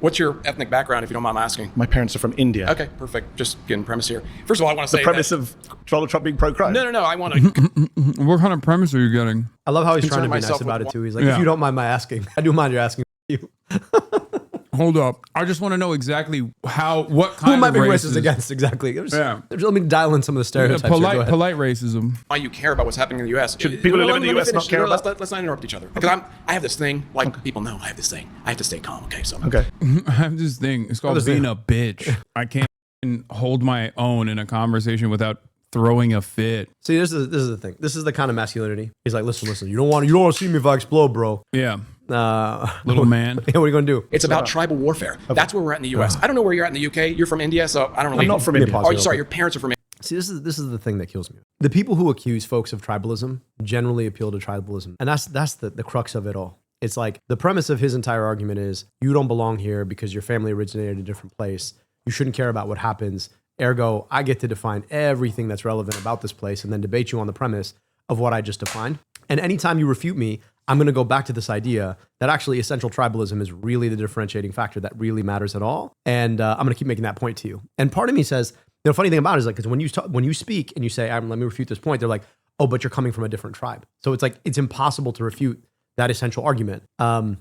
What's your ethnic background, if you don't mind asking? My parents are from India. Okay, perfect. Just getting premise here. First of all, I want to say the premise of Donald Trump being pro-crime. No. I want to. What kind of premise are you getting? I love how he's trying to be nice myself about with it too. He's like, if you don't mind my asking, I do mind your asking you. Hold up. I just want to know exactly what kind Who am I of being racism. racist against? Exactly. Yeah. Let me dial in some of the stereotypes. here. Go ahead. Polite racism. Why you care about what's happening in the U.S. Should people who live in the U.S. not care about? Let's not interrupt each other. Because I have this thing, people know I have this thing. I have to stay calm, okay? So Okay. I have this thing. It's called being a bitch. I can't hold my own in a conversation without throwing a fit. See, this is the thing. This is the kind of masculinity. He's like, listen. You don't want to see me if I explode, bro. Yeah. Little man. Yeah, what are you going to do? It's about tribal warfare. That's where we're at in the U.S. I don't know where you're at in the UK. You're from India, so I don't really. I'm not from India. Oh, sorry, your parents are from India. See, this is the thing that kills me. The people who accuse folks of tribalism generally appeal to tribalism. And that's the crux of it all. It's like the premise of his entire argument is you don't belong here because your family originated in a different place. You shouldn't care about what happens. Ergo, I get to define everything that's relevant about this place and then debate you on the premise of what I just defined. And anytime you refute me, I'm going to go back to this idea that actually essential tribalism is really the differentiating factor that really matters at all. And I'm going to keep making that point to you. And part of me says, the funny thing about it is like, because when you speak and you say, let me refute this point, they're like, oh, but you're coming from a different tribe. So it's like, it's impossible to refute that essential argument. And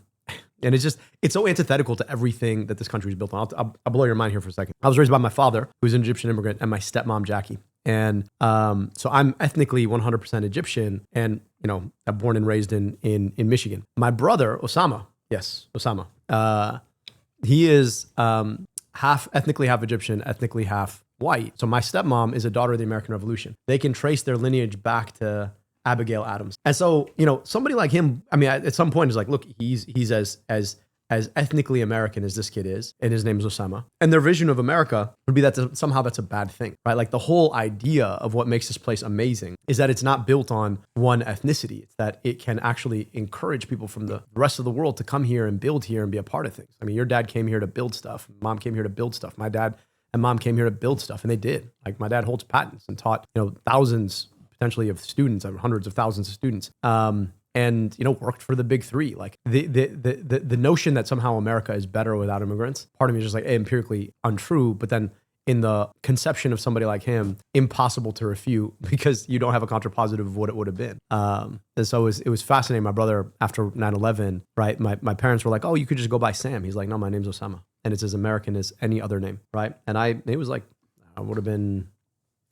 it's so antithetical to everything that this country is built on. I'll blow your mind here for a second. I was raised by my father, who's an Egyptian immigrant, and my stepmom, Jackie. And so I'm ethnically 100% Egyptian and, I'm born and raised in Michigan. My brother, Osama, he is ethnically half Egyptian, ethnically half white. So my stepmom is a daughter of the American Revolution. They can trace their lineage back to Abigail Adams. And so, somebody like him, at some point is like, look, he's as ethnically American as this kid is, and his name is Osama. And their vision of America would be that somehow that's a bad thing, right? Like the whole idea of what makes this place amazing is that it's not built on one ethnicity. It's that it can actually encourage people from the rest of the world to come here and build here and be a part of things. Your dad came here to build stuff. Mom came here to build stuff. My dad and mom came here to build stuff, and they did. Like my dad holds patents and taught, thousands potentially of students, hundreds of thousands of students. And worked for the big three. Like the notion that somehow America is better without immigrants, part of me is just like empirically untrue, but then in the conception of somebody like him, impossible to refute because you don't have a contrapositive of what it would have been. And so it was fascinating. My brother, after 9/11, right, my parents were like, oh, you could just go by Sam. He's like, no, my name's Osama. And it's as American as any other name, right? And it was like, I would have been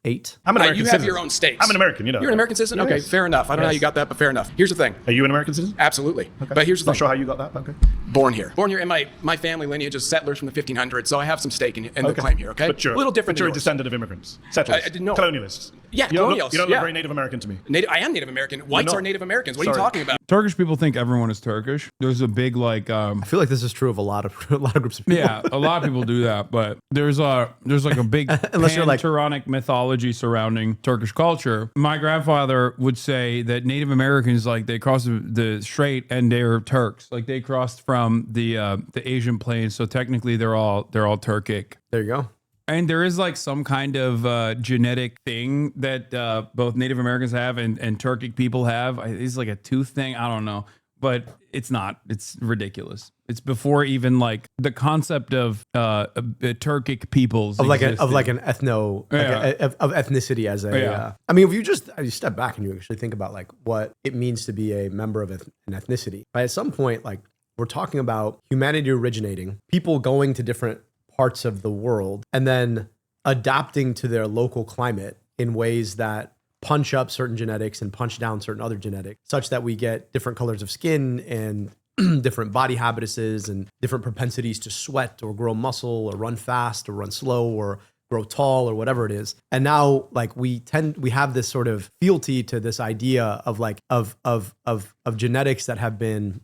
8. I'm an American citizen. You have your own states. I'm an American, You're an American citizen? Okay, fair enough. I don't know how you got that, but fair enough. Here's the thing. Are you an American citizen? Absolutely. Okay. But here's the thing. Not sure how you got that, okay. Born here, and my family lineage is settlers from the 1500s, so I have some stake in the claim here, okay? But a little different. But you're a descendant of immigrants, settlers, I didn't know. colonialists. Yeah, colonials. You don't look very Native American to me. I am Native American. Whites are Native Americans. What are you talking about? Turkish people think everyone is Turkish. There's a big I feel like this is true of a lot of groups of people. Yeah, a lot of people do that, but there's like a big pan-Turanic mythology surrounding Turkish culture. My grandfather would say that Native Americans, like, they crossed the strait and they're Turks. Like, they crossed from the Asian plains, so technically they're all Turkic. There you go. And there is like some kind of genetic thing that both Native Americans have and Turkic people have. It's like a tooth thing. I don't know. But it's not. It's ridiculous. It's before even like the concept of Turkic peoples of like an ethno of ethnicity as a. If you step back and you actually think about like what it means to be a member of an ethnicity. Right? At some point, like we're talking about humanity originating, people going to different parts of the world and then adapting to their local climate in ways that punch up certain genetics and punch down certain other genetics, such that we get different colors of skin and different body habituses and different propensities to sweat or grow muscle or run fast or run slow or grow tall or whatever it is. And now like we have this sort of fealty to this idea of like of genetics that have been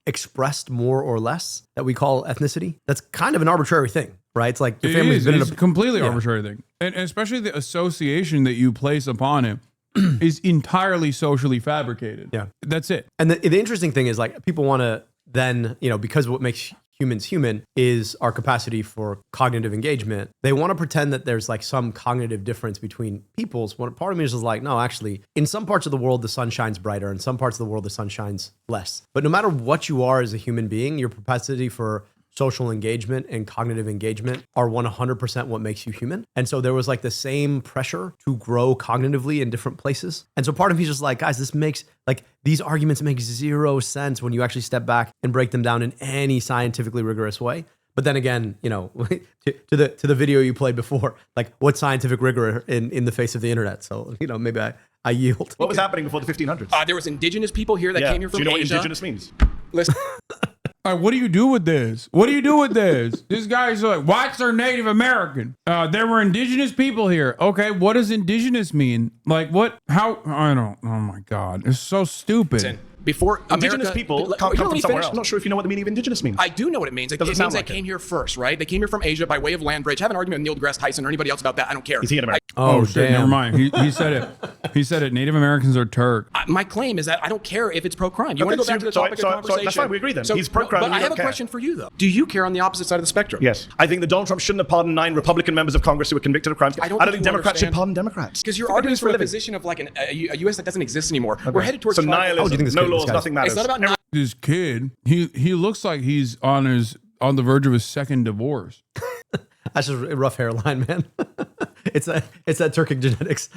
expressed more or less that we call ethnicity. That's kind of an arbitrary thing, right? It's like your family's been in a completely arbitrary thing. And especially the association that you place upon it is entirely socially fabricated. Yeah. That's it. And the interesting thing is like people want to then, because what makes human is our capacity for cognitive engagement. They want to pretend that there's like some cognitive difference between peoples. What part of me is just like, no, actually, in some parts of the world, the sun shines brighter. In some parts of the world, the sun shines less. But no matter what you are as a human being, your propensity for social engagement and cognitive engagement are 100% what makes you human. And so there was like the same pressure to grow cognitively in different places. And so part of me is just like, guys, this makes like these arguments make zero sense when you actually step back and break them down in any scientifically rigorous way. But then again, you know, to the video you played before, like what scientific rigor in the face of the internet? So, you know, maybe I yield. What was happening before the 1500s? There was indigenous people here that came here from Do you know Asia. what indigenous means? Listen. All right, what do you do with this? What do you do with this? This guy's like, whites are Native American. There were indigenous people here. Okay, what does indigenous mean? Like what? How? I don't. Oh my God, it's so stupid. Listen, before Indigenous people can't come from somewhere else. finish? I'm not sure if you know what the meaning of indigenous means. I do know what it means. It means they came here first, right? They came here from Asia by way of land bridge. Have an argument with Neil deGrasse Tyson or anybody else about that. I don't care. Is he an American? Oh shit, never mind. He said it. He said it. Native Americans are Turk. My claim is that I don't care if it's pro-crime. You want to go back to the topic of conversation? That's fine. We agree then. He's pro-crime. But I have a question for you, though. Do you care on the opposite side of the spectrum? Yes. I think that Donald Trump shouldn't have pardoned 9 Republican members of Congress who were convicted of crimes. I don't think Democrats should pardon Democrats. Because you're arguing for the position of like a U.S. that doesn't exist anymore. Okay. We're headed towards nihilism. No laws, nothing matters. It's not about this kid. He looks like he's on the verge of his second divorce. That's just a rough hairline, man. It's that Turkic genetics.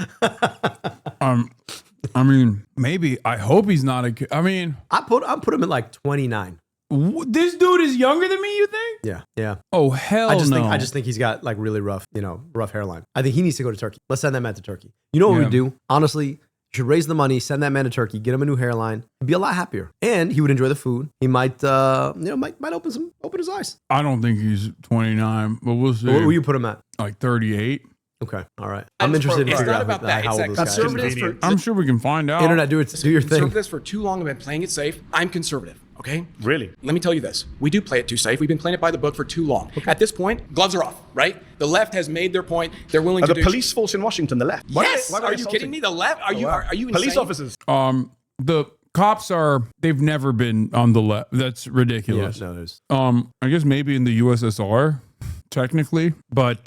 I mean, maybe. I hope he's not a kid. I mean, I put him at like 29. This dude is younger than me, you think? Yeah. Oh, hell no. I just think he's got like really rough hairline. I think he needs to go to Turkey. Let's send that man to Turkey. You know what we do? Honestly, you should raise the money, send that man to Turkey, get him a new hairline. He'd be a lot happier. And he would enjoy the food. He might open his eyes. I don't think he's 29, but we'll see. Where will you put him at? Like 38. Okay, all right. I'm interested in figuring out how old this guy is. I'm sure we can find out. Internet, do your thing. Conservatives for too long have been playing it safe. I'm conservative, okay? Really? Let me tell you this. We do play it too safe. We've been playing it by the book for too long. Okay. At this point, gloves are off, right? The left has made their point. They're willing to do... the police force in Washington, the left? Yes! Are you kidding me? The left? Are you insane? Police officers. The cops they've never been on the left. That's ridiculous. Yeah, no, there's... I guess maybe in the USSR, technically, but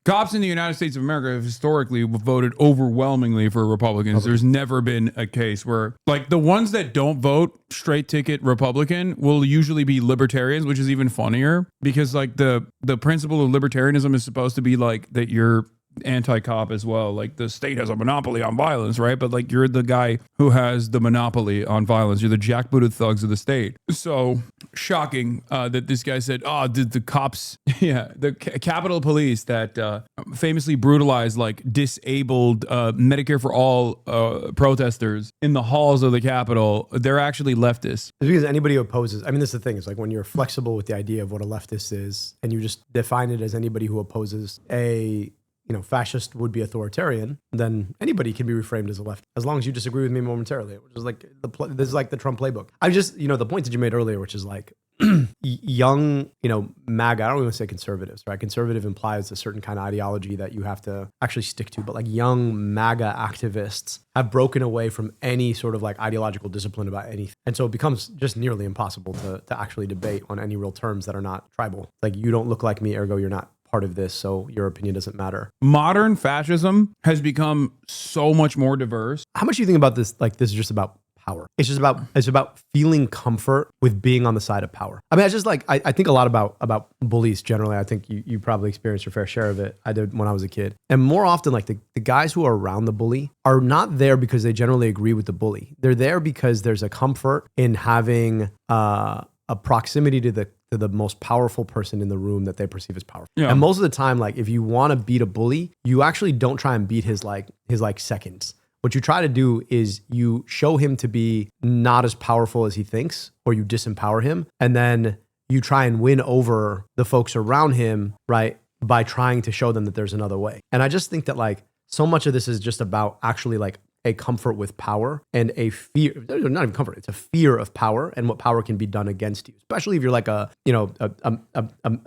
cops in the United States of America have historically voted overwhelmingly for Republicans. There's never been a case where, like, the ones that don't vote straight ticket Republican will usually be libertarians, which is even funnier because, like, the principle of libertarianism is supposed to be like that you're anti-cop as well. Like the state has a monopoly on violence, right? But like you're the guy who has the monopoly on violence. You're the jackbooted thugs of the state. So shocking that this guy said, did the cops, the Capitol Police that famously brutalized like disabled Medicare for All protesters in the halls of the Capitol, they're actually leftists. It's because anybody who opposes, I mean, this is the thing, is like when you're flexible with the idea of what a leftist is and you just define it as anybody who opposes a fascist would be authoritarian, then anybody can be reframed as a left, as long as you disagree with me momentarily, which is like this is like the Trump playbook. I just, the point that you made earlier, which is like young, MAGA, I don't even say conservatives, right? Conservative implies a certain kind of ideology that you have to actually stick to, but like young MAGA activists have broken away from any sort of like ideological discipline about anything. And so it becomes just nearly impossible to actually debate on any real terms that are not tribal. Like, you don't look like me, ergo you're not part of this, so your opinion doesn't matter. Modern fascism has become so much more diverse. How much do you think about this? Like, this is just about power. It's about feeling comfort with being on the side of power. I mean, I just like, I think a lot about bullies generally. I think you probably experienced your fair share of it. I did when I was a kid. And more often, like the guys who are around the bully are not there because they generally agree with the bully. They're there because there's a comfort in having a proximity to the most powerful person in the room that they perceive as powerful. Yeah. And most of the time, like, if you want to beat a bully, you actually don't try and beat his seconds. What you try to do is you show him to be not as powerful as he thinks, or you disempower him. And then you try and win over the folks around him, right? By trying to show them that there's another way. And I just think that like so much of this is just about actually like a comfort with power and a fear, not even comfort, it's a fear of power and what power can be done against you. Especially if you're like a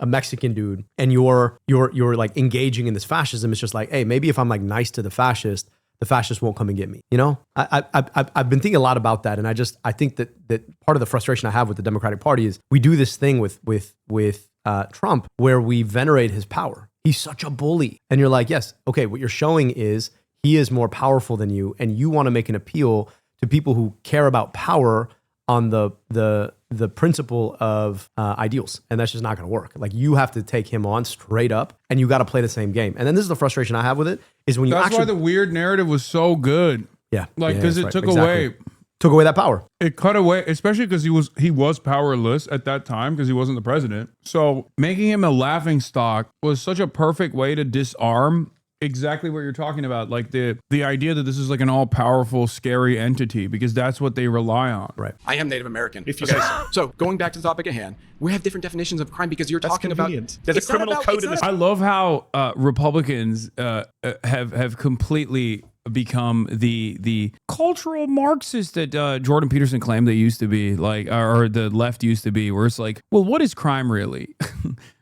Mexican dude and you're like engaging in this fascism. It's just like, hey, maybe if I'm like nice to the fascist the fascists won't come and get me. I've been thinking a lot about that, and I think that part of the frustration I have with the Democratic Party is we do this thing with Trump where we venerate his power. He's such a bully, and you're like, yes, okay, what you're showing is he is more powerful than you, and you want to make an appeal to people who care about power on the principle of ideals, and that's just not going to work. Like, you have to take him on straight up, and you got to play the same game. And then this is the frustration I have with it is when you That's why the weird narrative was so good. Yeah, like because it took away that power. It cut away, especially because he was powerless at that time because he wasn't the president. So making him a laughing stock was such a perfect way to disarm exactly what you're talking about, like the idea that this is like an all-powerful, scary entity, because that's what they rely on. Right. I am Native American. If you say so. So going back to the topic at hand, we have different definitions of crime because you're talking convenient. about. There's a criminal code in this. I love how Republicans have completely become the cultural Marxist that Jordan Peterson claimed they used to be, like, or the left used to be, where it's like, well, what is crime really?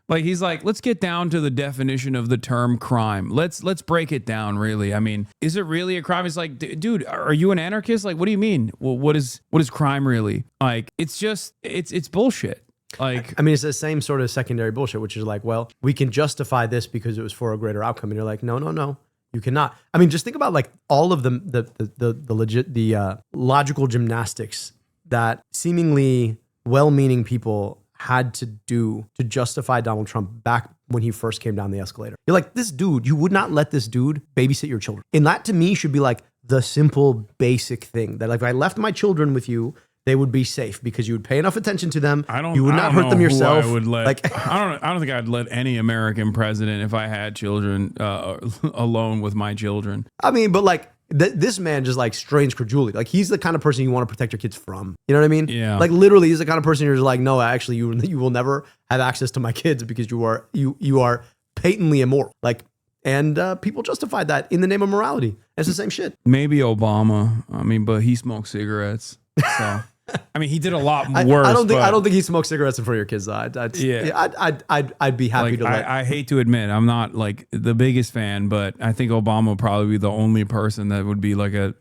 Like, he's like, let's get down to the definition of the term crime. Let's break it down, really. I mean, is it really a crime? It's like, dude, are you an anarchist? Like, what do you mean? Well, what is crime really? Like, it's just, it's bullshit. Like, I mean, it's the same sort of secondary bullshit, which is like, well, we can justify this because it was for a greater outcome. And you're like, no, you cannot. I mean, just think about like all of the logical gymnastics that seemingly well-meaning people had to do to justify Donald Trump back when he first came down the escalator. You're like, this dude, you would not let this dude babysit your children. And that to me should be like the simple basic thing that, like, if I left my children with you, they would be safe because you would pay enough attention to them. You would not hurt them yourself. I would let, like, I don't think I'd let any American president if I had children alone with my children. I mean, but like, this man just like strains credulity. Like, he's the kind of person you want to protect your kids from. You know what I mean? Yeah. Like, literally, he's the kind of person you're just like, no, actually, you will never have access to my kids because you are patently immoral. Like, and people justified that in the name of morality. It's the same shit. Maybe Obama. I mean, but he smoked cigarettes. So, I mean, he did a lot worse. I don't think he smoked cigarettes in front of your kids. I'd be happy to let. I hate to admit, I'm not like the biggest fan, but I think Obama would probably be the only person that would be like a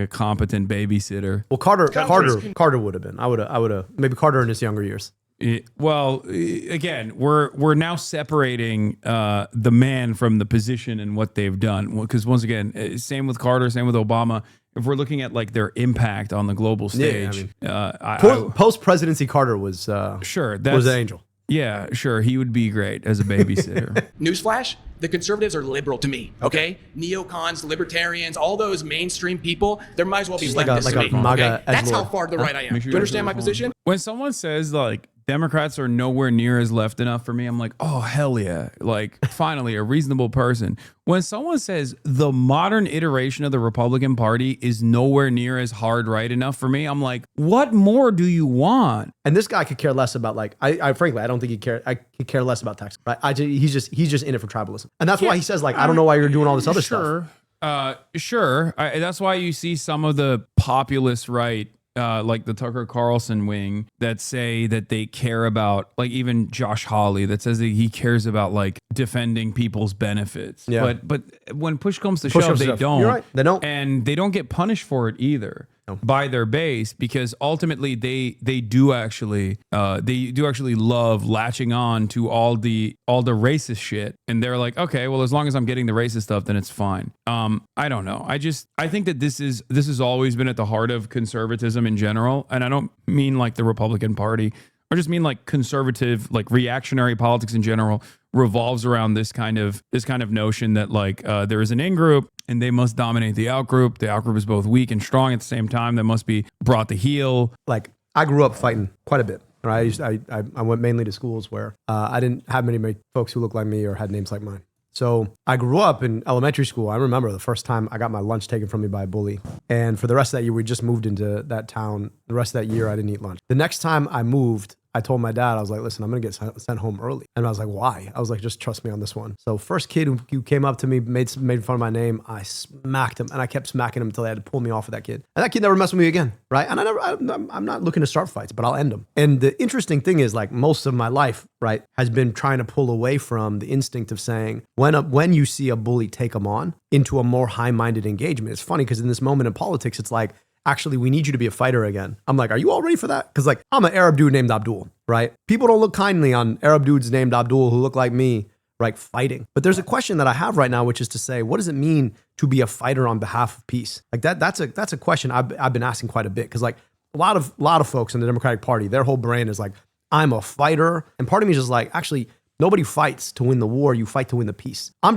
competent babysitter. Well, Carter would have been. I would have maybe Carter in his younger years. Again, we're now separating the man from the position and what they've done. Because once again, same with Carter, same with Obama. If we're looking at like their impact on the global stage, post presidency Carter was was an angel. Yeah, sure, he would be great as a babysitter. Newsflash: the conservatives are liberal to me. Okay, neocons, libertarians, all those mainstream people, they might as well be leftists to me. Okay? That's how far to the right I am. Do you understand my position? When someone says like Democrats are nowhere near as left enough for me, I'm like, oh, hell yeah. Like, finally, a reasonable person. When someone says the modern iteration of the Republican Party is nowhere near as hard right enough for me, I'm like, what more do you want? And this guy could care less about, like, I frankly, I don't think I could care less about tax. Right? He's just in it for tribalism. And that's why he says, like, I don't know why you're doing all this other stuff. Sure. That's why you see some of the populist right, like the Tucker Carlson wing, that say that they care about, like even Josh Hawley that says that he cares about like defending people's benefits. Yeah. But when push comes to shove, they don't. You're right. They don't. And they don't get punished for it either. By their base, because ultimately they do actually love latching on to all the racist shit, and they're like, okay, well, as long as I'm getting the racist stuff, then it's fine. I don't know. I think that this has always been at the heart of conservatism in general, and I don't mean like the Republican Party. I just mean like conservative, like reactionary politics in general revolves around this kind of notion that like there is an in-group and they must dominate the out-group. The out-group is both weak and strong at the same time. That must be brought to heel. Like, I grew up fighting quite a bit. Right? I went mainly to schools where I didn't have many folks who looked like me or had names like mine. So I grew up in elementary school. I remember the first time I got my lunch taken from me by a bully. And for the rest of that year, we just moved into that town. The rest of that year, I didn't eat lunch. The next time I moved, I told my dad, I was like, listen, I'm going to get sent home early. And I was like, why? I was like, just trust me on this one. So first kid who came up to me, made fun of my name, I smacked him, and I kept smacking him until they had to pull me off of that kid. And that kid never messed with me again, right? And I'm not looking to start fights, but I'll end them. And the interesting thing is, like, most of my life, right, has been trying to pull away from the instinct of saying, when you see a bully, take them on, into a more high-minded engagement. It's funny because in this moment in politics, it's like, actually, we need you to be a fighter again. I'm like, are you all ready for that? Because, like, I'm an Arab dude named Abdul, right? People don't look kindly on Arab dudes named Abdul who look like me, right, fighting. But there's a question that I have right now, which is to say, what does it mean to be a fighter on behalf of peace? Like, that's a question I've been asking quite a bit. Because, like, a lot of folks in the Democratic Party, their whole brain is like, I'm a fighter. And part of me is just like, actually, nobody fights to win the war. You fight to win the peace. I'm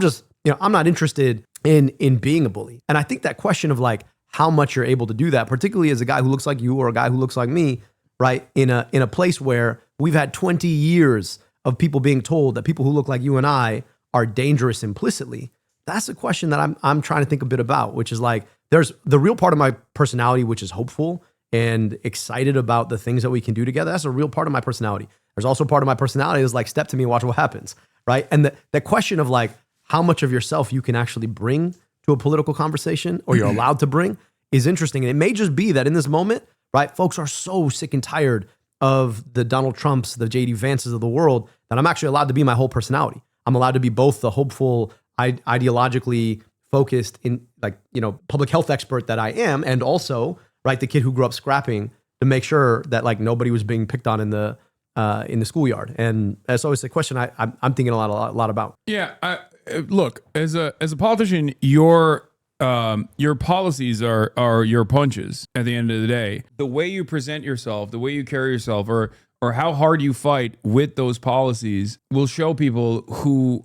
not interested in being a bully. And I think that question of, like, how much you're able to do that, particularly as a guy who looks like you or a guy who looks like me, right? In a place where we've had 20 years of people being told that people who look like you and I are dangerous implicitly. That's a question that I'm trying to think a bit about, which is like, there's the real part of my personality, which is hopeful and excited about the things that we can do together. That's a real part of my personality. There's also part of my personality is like, step to me and watch what happens, right? And the question of, like, how much of yourself you can actually bring to a political conversation, or you're allowed to bring, is interesting. And it may just be that in this moment, right, folks are so sick and tired of the Donald Trumps, the JD Vances of the world, that I'm actually allowed to be my whole personality. I'm allowed to be both the hopeful, ideologically focused, in, like, public health expert that I am, and also, right, the kid who grew up scrapping to make sure that, like, nobody was being picked on in the schoolyard. And that's always a question I'm thinking a lot about. Yeah, look, as a politician, your policies are your punches at the end of the day. The way you present yourself, the way you carry yourself, or how hard you fight with those policies will show people who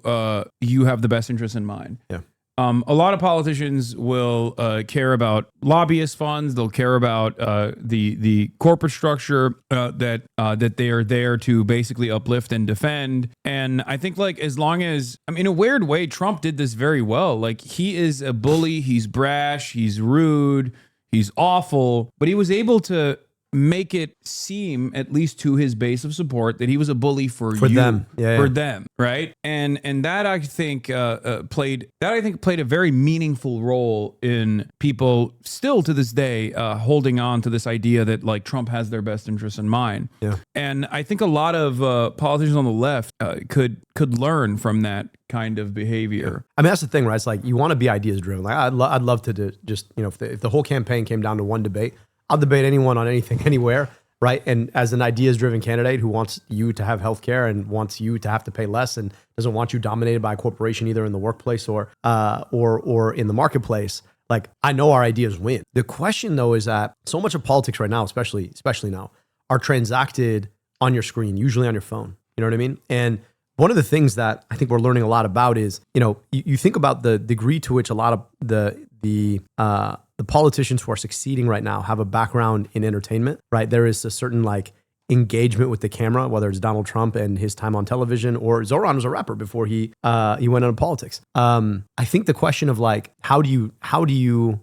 you have the best interest in mind. Yeah. A lot of politicians will care about lobbyist funds. They'll care about the corporate structure that they are there to basically uplift and defend. And I think, like, as long as, in a weird way, Trump did this very well. Like, he is a bully. He's brash. He's rude. He's awful. But he was able to make it seem, at least to his base of support, that he was a bully for them, right? And that I think played a very meaningful role in people still to this day holding on to this idea that, like, Trump has their best interests in mind. Yeah. And I think a lot of politicians on the left could learn from that kind of behavior. I mean, that's the thing, right? It's like, you want to be ideas driven. Like, I'd love to just, if the whole campaign came down to one debate, I'll debate anyone on anything, anywhere, right? And as an ideas-driven candidate who wants you to have healthcare and wants you to have to pay less and doesn't want you dominated by a corporation, either in the workplace or in the marketplace, like, I know our ideas win. The question, though, is that so much of politics right now, especially now, are transacted on your screen, usually on your phone. You know what I mean? And one of the things that I think we're learning a lot about is, you think about the degree to which a lot of the politicians who are succeeding right now have a background in entertainment, right? There is a certain, like, engagement with the camera, whether it's Donald Trump and his time on television, or Zoran was a rapper before he went into politics. I think the question of, like, how do you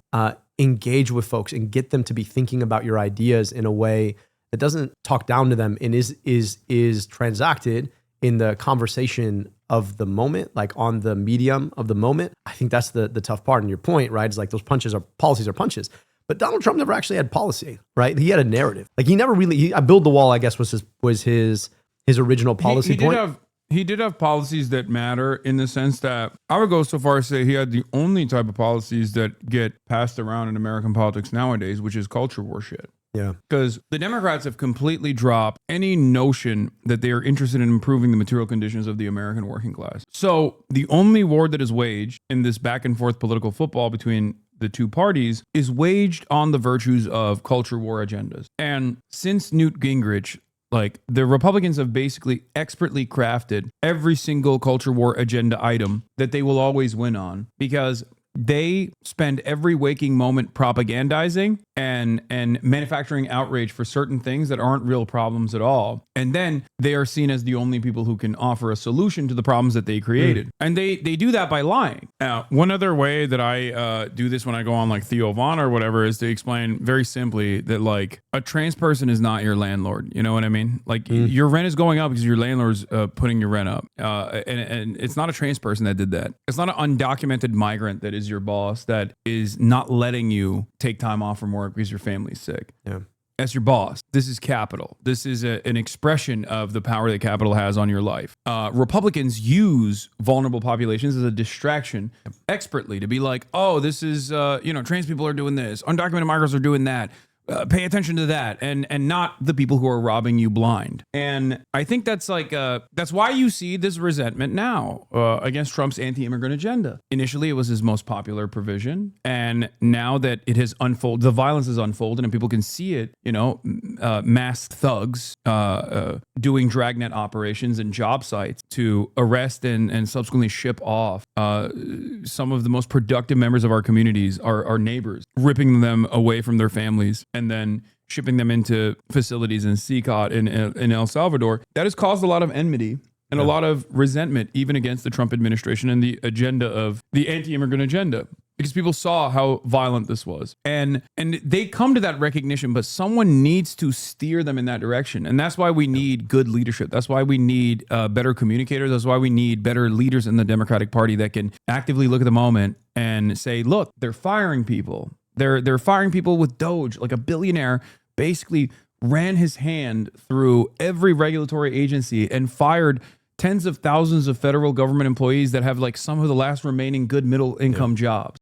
engage with folks and get them to be thinking about your ideas in a way that doesn't talk down to them and is transacted in the conversation of the moment, like on the medium of the moment. I think that's the tough part. And your point, right, is like, those policies are punches. But Donald Trump never actually had policy, right? He had a narrative. Like, he never really, I build the wall, I guess, was his original policy point. He did have policies that matter, in the sense that I would go so far as to say he had the only type of policies that get passed around in American politics nowadays, which is culture war shit. Yeah. Because the Democrats have completely dropped any notion that they are interested in improving the material conditions of the American working class. So the only war that is waged in this back and forth political football between the two parties is waged on the virtues of culture war agendas. And since Newt Gingrich, like, the Republicans have basically expertly crafted every single culture war agenda item that they will always win on, because they spend every waking moment propagandizing and manufacturing outrage for certain things that aren't real problems at all. And then they are seen as the only people who can offer a solution to the problems that they created. And they do that by lying. Now, one other way that I do this when I go on like Theo Von or whatever is to explain very simply that like a trans person is not your landlord. You know what I mean? Like your rent is going up because your landlord's putting your rent up. And it's not a trans person that did that. It's not an undocumented migrant that is your boss that is not letting you take time off from work because your family's sick. Yeah. As your boss. This is capital. This is an expression of the power that capital has on your life. Republicans use vulnerable populations as a distraction expertly to be like, oh, this is, trans people are doing this. Undocumented migrants are doing that. Pay attention to that, and not the people who are robbing you blind. And I think that's like that's why you see this resentment now against Trump's anti-immigrant agenda. Initially, it was his most popular provision, and now that it has unfolded, the violence has unfolded, and people can see it. Masked thugs doing dragnet operations and job sites to arrest and subsequently ship off some of the most productive members of our communities, our neighbors, ripping them away from their families and then shipping them into facilities in CCOT in El Salvador. That has caused a lot of enmity and a lot of resentment, even against the Trump administration and the agenda of the anti-immigrant agenda, because people saw how violent this was. And they come to that recognition, but someone needs to steer them in that direction. And that's why we need good leadership. That's why we need better communicators. That's why we need better leaders in the Democratic Party that can actively look at the moment and say, look, they're firing people. They're firing people with Doge. Like a billionaire basically ran his hand through every regulatory agency and fired tens of thousands of federal government employees that have like some of the last remaining good middle income jobs.